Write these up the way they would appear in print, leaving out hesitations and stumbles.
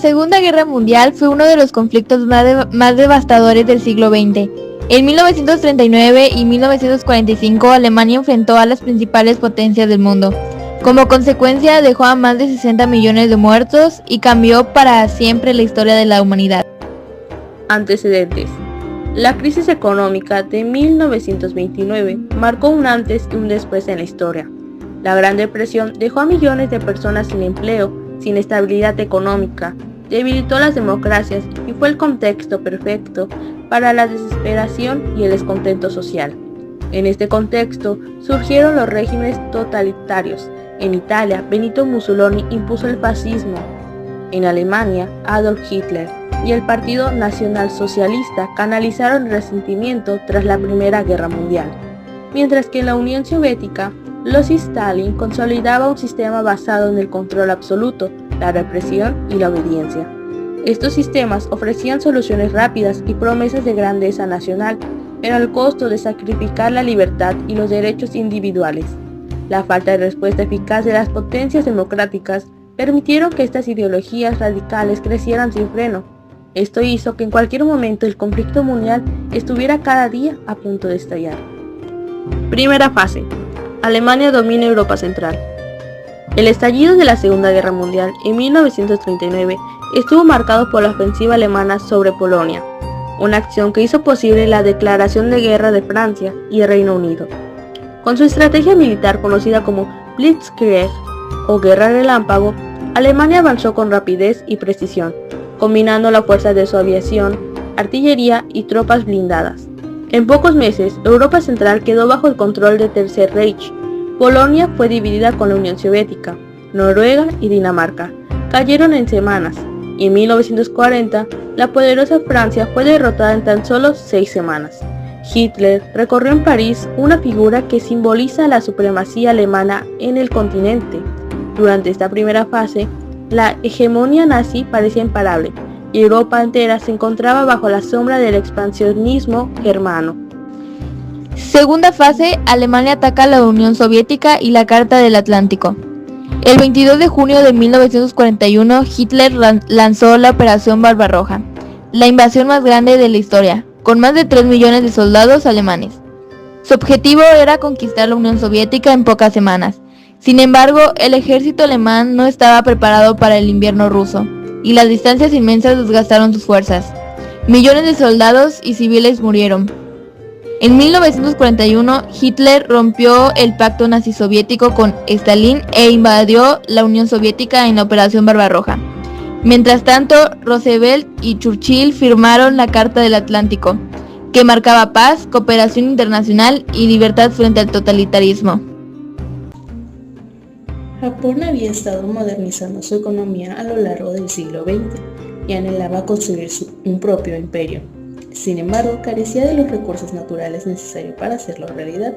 Segunda Guerra Mundial fue uno de los conflictos más devastadores del siglo XX. En 1939 y 1945 Alemania enfrentó a las principales potencias del mundo. Como consecuencia dejó a más de 60 millones de muertos y cambió para siempre la historia de la humanidad. Antecedentes. La crisis económica de 1929 marcó un antes y un después en la historia. La Gran Depresión dejó a millones de personas sin empleo, sin estabilidad económica, debilitó las democracias y fue el contexto perfecto para la desesperación y el descontento social. En este contexto surgieron los regímenes totalitarios. En Italia, Benito Mussolini impuso el fascismo. En Alemania, Adolf Hitler y el Partido Nacionalsocialista canalizaron el resentimiento tras la Primera Guerra Mundial, mientras que en la Unión Soviética, Josip Stalin consolidaba un sistema basado en el control absoluto, la represión y la obediencia. Estos sistemas ofrecían soluciones rápidas y promesas de grandeza nacional, pero al costo de sacrificar la libertad y los derechos individuales. La falta de respuesta eficaz de las potencias democráticas permitieron que estas ideologías radicales crecieran sin freno. Esto hizo que en cualquier momento el conflicto mundial estuviera cada día a punto de estallar. Primera fase. Alemania domina Europa Central. El estallido de la Segunda Guerra Mundial en 1939 estuvo marcado por la ofensiva alemana sobre Polonia, una acción que hizo posible la declaración de guerra de Francia y Reino Unido. Con su estrategia militar conocida como Blitzkrieg o Guerra Relámpago, Alemania avanzó con rapidez y precisión, combinando la fuerza de su aviación, artillería y tropas blindadas. En pocos meses, Europa Central quedó bajo el control del Tercer Reich. Polonia fue dividida con la Unión Soviética, Noruega y Dinamarca cayeron en semanas, y en 1940 la poderosa Francia fue derrotada en tan solo 6 semanas. Hitler recorrió en París una figura que simboliza la supremacía alemana en el continente. Durante esta primera fase, la hegemonía nazi parecía imparable, y Europa entera se encontraba bajo la sombra del expansionismo germano. Segunda fase, Alemania ataca a la Unión Soviética y la Carta del Atlántico. El 22 de junio de 1941, Hitler lanzó la Operación Barbarroja, la invasión más grande de la historia, con más de 3 millones de soldados alemanes. Su objetivo era conquistar la Unión Soviética en pocas semanas. Sin embargo, el ejército alemán no estaba preparado para el invierno ruso, y las distancias inmensas desgastaron sus fuerzas. Millones de soldados y civiles murieron. En 1941, Hitler rompió el pacto nazi-soviético con Stalin e invadió la Unión Soviética en la Operación Barbarroja. Mientras tanto, Roosevelt y Churchill firmaron la Carta del Atlántico, que marcaba paz, cooperación internacional y libertad frente al totalitarismo. Japón había estado modernizando su economía a lo largo del siglo XX y anhelaba construir un propio imperio. Sin embargo, carecía de los recursos naturales necesarios para hacerlo realidad,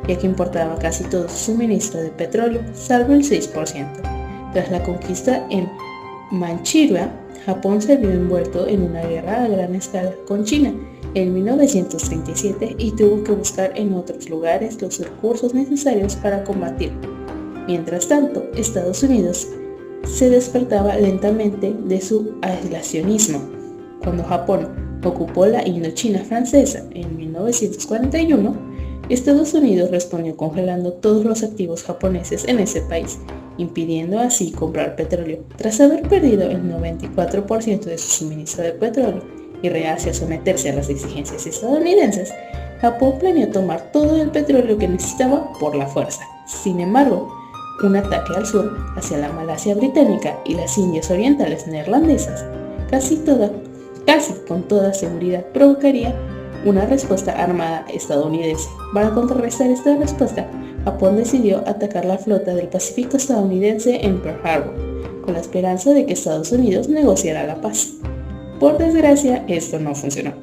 ya que importaba casi todo su suministro de petróleo, salvo el 6%. Tras la conquista en Manchuria, Japón se vio envuelto en una guerra a gran escala con China en 1937 y tuvo que buscar en otros lugares los recursos necesarios para combatir. Mientras tanto, Estados Unidos se despertaba lentamente de su aislacionismo. Cuando Japón ocupó la Indochina francesa en 1941, Estados Unidos respondió congelando todos los activos japoneses en ese país, impidiendo así comprar petróleo. Tras haber perdido el 94% de su suministro de petróleo y reacio a someterse a las exigencias estadounidenses, Japón planeó tomar todo el petróleo que necesitaba por la fuerza. Sin embargo, un ataque al sur, hacia la Malasia británica y las Indias orientales neerlandesas, casi con toda seguridad provocaría una respuesta armada estadounidense. Para contrarrestar esta respuesta, Japón decidió atacar la flota del Pacífico estadounidense en Pearl Harbor, con la esperanza de que Estados Unidos negociara la paz. Por desgracia, esto no funcionó.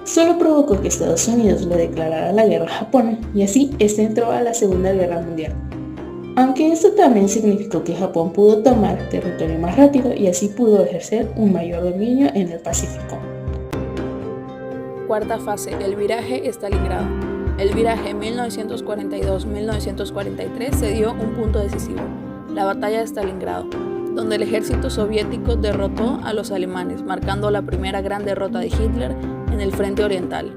Solo provocó que Estados Unidos le declarara la guerra a Japón y así este entró a la Segunda Guerra Mundial. Aunque esto también significó que Japón pudo tomar territorio más rápido y así pudo ejercer un mayor dominio en el Pacífico. Cuarta fase, el viraje Stalingrado. El viraje 1942-1943 se dio un punto decisivo, la batalla de Stalingrado. donde el ejército soviético derrotó a los alemanes, marcando la primera gran derrota de Hitler en el frente oriental.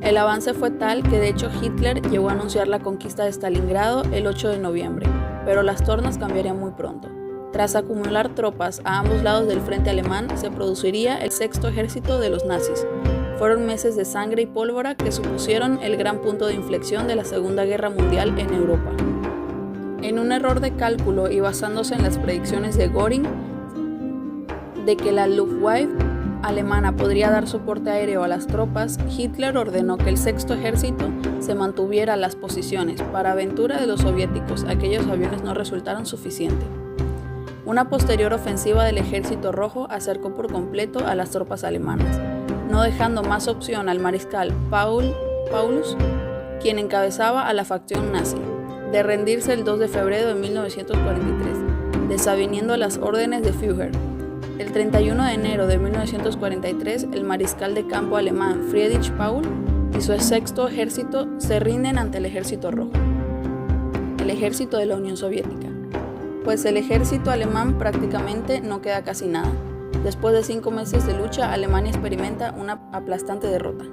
El avance fue tal que de hecho Hitler llegó a anunciar la conquista de Stalingrado el 8 de noviembre, pero las tornas cambiarían muy pronto. Tras acumular tropas a ambos lados del frente alemán, se produciría el sexto ejército de los nazis. Fueron meses de sangre y pólvora que supusieron el gran punto de inflexión de la Segunda Guerra Mundial en Europa. En un error de cálculo y basándose en las predicciones de Göring de que la Luftwaffe alemana podría dar soporte aéreo a las tropas, Hitler ordenó que el sexto ejército se mantuviera a las posiciones. Para aventura de los soviéticos, aquellos aviones no resultaron suficientes. Una posterior ofensiva del Ejército Rojo acercó por completo a las tropas alemanas, no dejando más opción al mariscal Paulus, quien encabezaba a la facción nazi, de rendirse el 2 de febrero de 1943, desaviniendo las órdenes de Führer. El 31 de enero de 1943, el mariscal de campo alemán Friedrich Paul y su sexto ejército se rinden ante el Ejército Rojo, el ejército de la Unión Soviética. Pues el ejército alemán prácticamente no queda casi nada. Después de 5 meses de lucha, Alemania experimenta una aplastante derrota.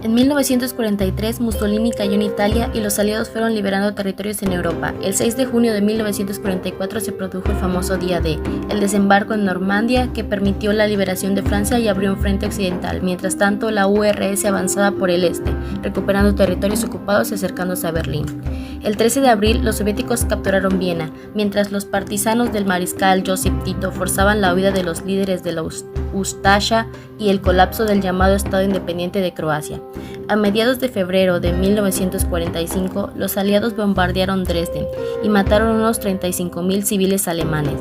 En 1943, Mussolini cayó en Italia y los aliados fueron liberando territorios en Europa. El 6 de junio de 1944 se produjo el famoso Día D, el desembarco en Normandía que permitió la liberación de Francia y abrió un frente occidental. Mientras tanto, la URSS avanzaba por el este, recuperando territorios ocupados y acercándose a Berlín. El 13 de abril, los soviéticos capturaron Viena, mientras los partisanos del mariscal Josip Tito forzaban la huida de los líderes de la Ustasha y el colapso del llamado Estado Independiente de Croacia. A mediados de febrero de 1945, los aliados bombardearon Dresden y mataron unos 35.000 civiles alemanes.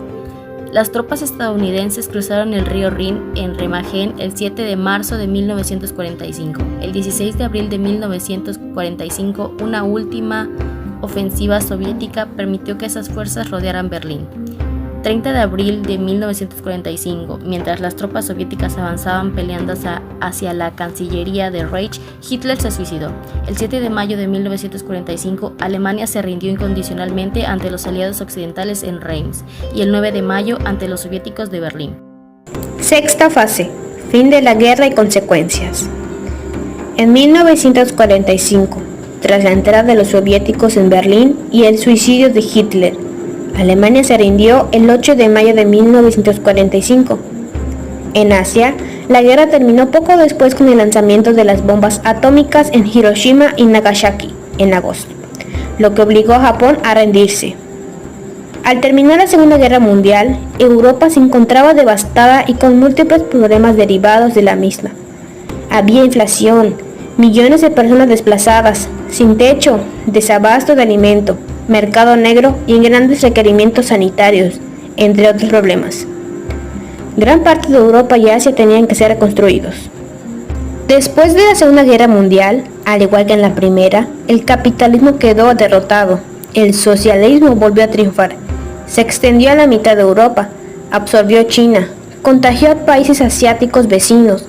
Las tropas estadounidenses cruzaron el río Rin en Remagen el 7 de marzo de 1945. El 16 de abril de 1945, una última ofensiva soviética permitió que esas fuerzas rodearan Berlín. 30 de abril de 1945, mientras las tropas soviéticas avanzaban peleando hacia la Cancillería de Reich, Hitler se suicidó. El 7 de mayo de 1945, Alemania se rindió incondicionalmente ante los aliados occidentales en Reims y el 9 de mayo ante los soviéticos de Berlín. Sexta fase. Fin de la guerra y consecuencias. En 1945, tras la entrada de los soviéticos en Berlín y el suicidio de Hitler, Alemania se rindió el 8 de mayo de 1945. En Asia, la guerra terminó poco después con el lanzamiento de las bombas atómicas en Hiroshima y Nagasaki en agosto, lo que obligó a Japón a rendirse. Al terminar la Segunda Guerra Mundial, Europa se encontraba devastada y con múltiples problemas derivados de la misma. Había inflación, millones de personas desplazadas, sin techo, desabasto de alimento, mercado negro y grandes requerimientos sanitarios, entre otros problemas. Gran parte de Europa y Asia tenían que ser reconstruidos. Después de la Segunda Guerra Mundial, al igual que en la primera, el capitalismo quedó derrotado, el socialismo volvió a triunfar, se extendió a la mitad de Europa, absorbió China, contagió a países asiáticos vecinos,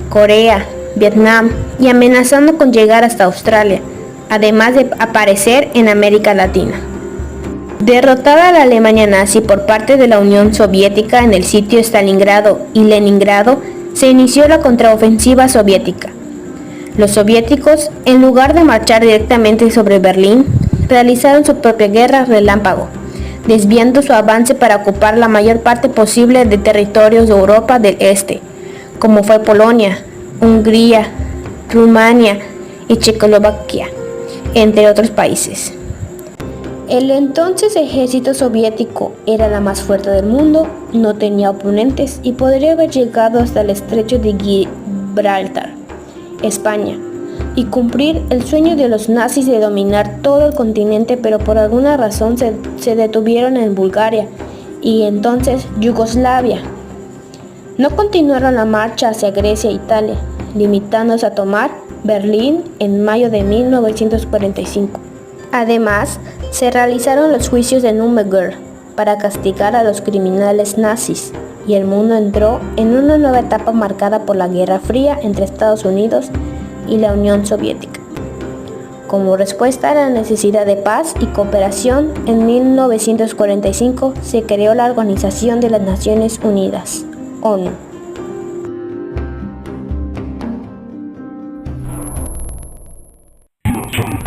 Corea, Vietnam y amenazando con llegar hasta Australia, además de aparecer en América Latina. Derrotada la Alemania nazi por parte de la Unión Soviética en el sitio Stalingrado y Leningrado, se inició la contraofensiva soviética. Los soviéticos, en lugar de marchar directamente sobre Berlín, realizaron su propia guerra relámpago, desviando su avance para ocupar la mayor parte posible de territorios de Europa del Este, como fue Polonia, Hungría, Rumania y Checoslovaquia, entre otros países. El entonces ejército soviético era la más fuerte del mundo, no tenía oponentes y podría haber llegado hasta el estrecho de Gibraltar, España, y cumplir el sueño de los nazis de dominar todo el continente, pero por alguna razón se detuvieron en Bulgaria y entonces Yugoslavia. No continuaron la marcha hacia Grecia e Italia, limitándose a tomar Berlín en mayo de 1945. Además, se realizaron los juicios de Nuremberg para castigar a los criminales nazis, y el mundo entró en una nueva etapa marcada por la Guerra Fría entre Estados Unidos y la Unión Soviética. Como respuesta a la necesidad de paz y cooperación, en 1945 se creó la Organización de las Naciones Unidas, ONU.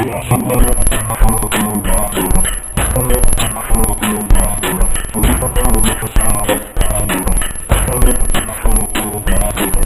Yo